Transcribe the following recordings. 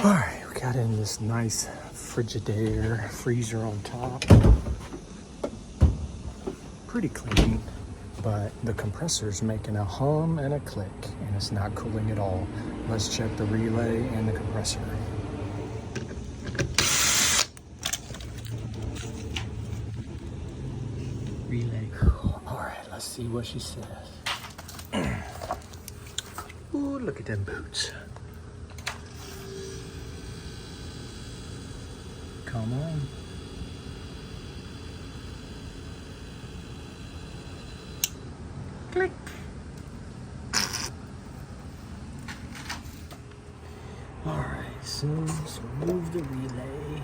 All right, we got in this nice Frigidaire freezer on top. Pretty clean, but the compressor's making a hum and a click, and it's not cooling at all. Let's check the relay and the compressor. Relay. All right, let's see what she says. Ooh, look at them boots. Come on. Click. All right, so let's remove the relay.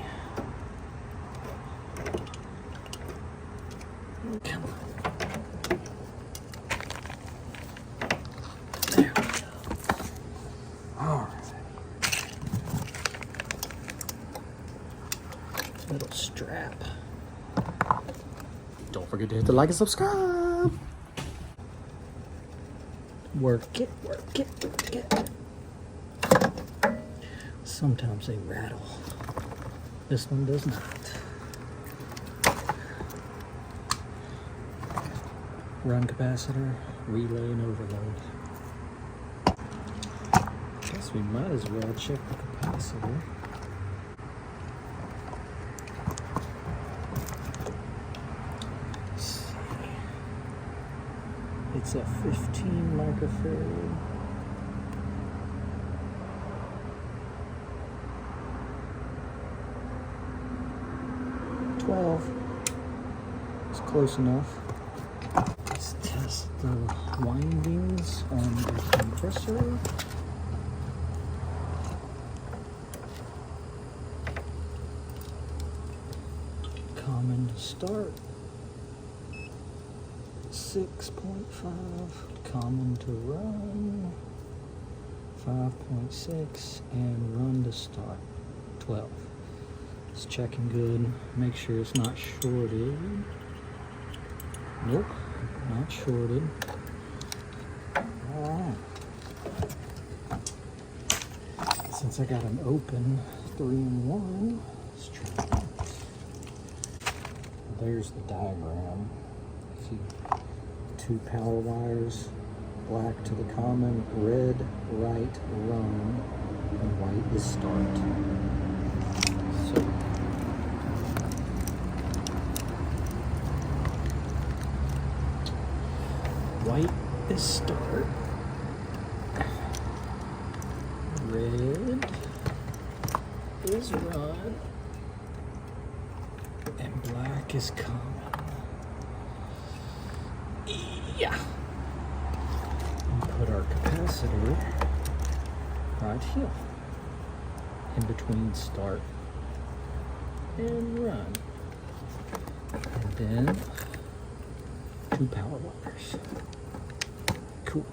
Come on. There we go. All right. Little strap. Don't forget to hit the like and subscribe. Work it, work it, work it. Sometimes they rattle. This one does not. Run capacitor, relay, and overload. Guess we might as well check the capacitor. It's at 15 microfarad. It's close enough. Let's test the windings on the compressor. Common to start. 6.5, common to run, 5.6, and run to start, 12. It's checking good. Make sure it's not shorted. Nope, not shorted. Alright. Since I got an open 3-in-1, let's try this. There's the diagram. See, 2 power wires, black to the common, red, right, run, and white is start. So, white is start, red is run, and black is common. Yeah. And put our capacitor right here in between start and run. And then 2 power wires. Cool.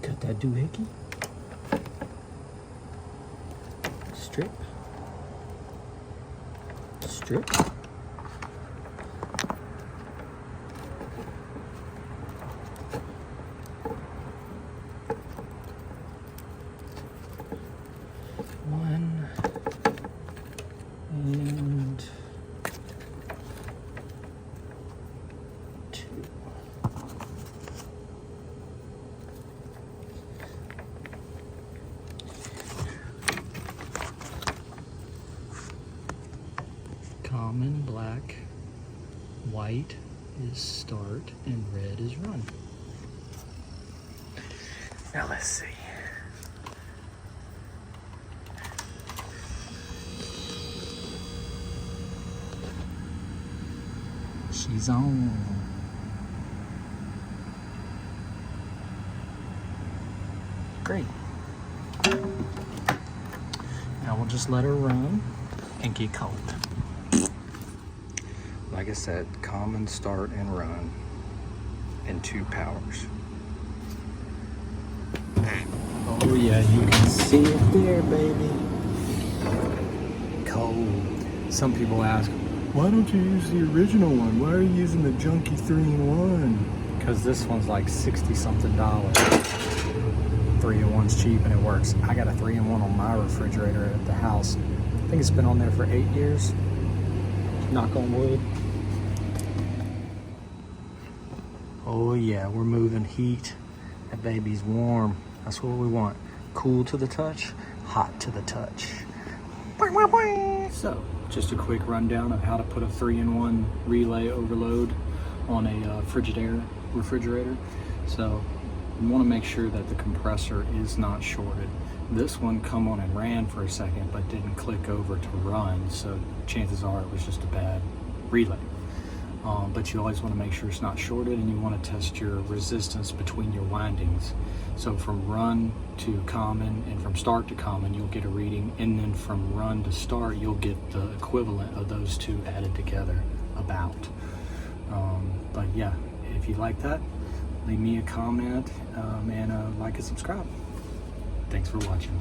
Got that doohickey. Strip. Strip. And 2. Common, black, white is start, and red is run. Now let's see. She's on. Great. Now we'll just let her run and get cold. Like I said, common, start, and run, and 2 powers. Oh yeah, you can see it there, baby. Cold. Some people ask, why don't you use the original one? Why are you using the junky 3-in-1? Because this one's like $60-something. 3 3-in-1's cheap and it works. I got a 3-in-1 on my refrigerator at the house. I think it's been on there for 8 years. Knock on wood. Oh yeah, we're moving heat. That baby's warm. That's what we want. Cool to the touch, hot to the touch. So, just a quick rundown of how to put a 3-in-1 relay overload on a Frigidaire refrigerator. So, you want to make sure that the compressor is not shorted. This one come on and ran for a second but didn't click over to run, so chances are it was just a bad relay. But you always want to make sure it's not shorted, and you want to test your resistance between your windings. So from run to common and from start to common, you'll get a reading, and then from run to start, you'll get the equivalent of those two added together about. But yeah, if you like that, leave me a comment and like and subscribe. Thanks for watching.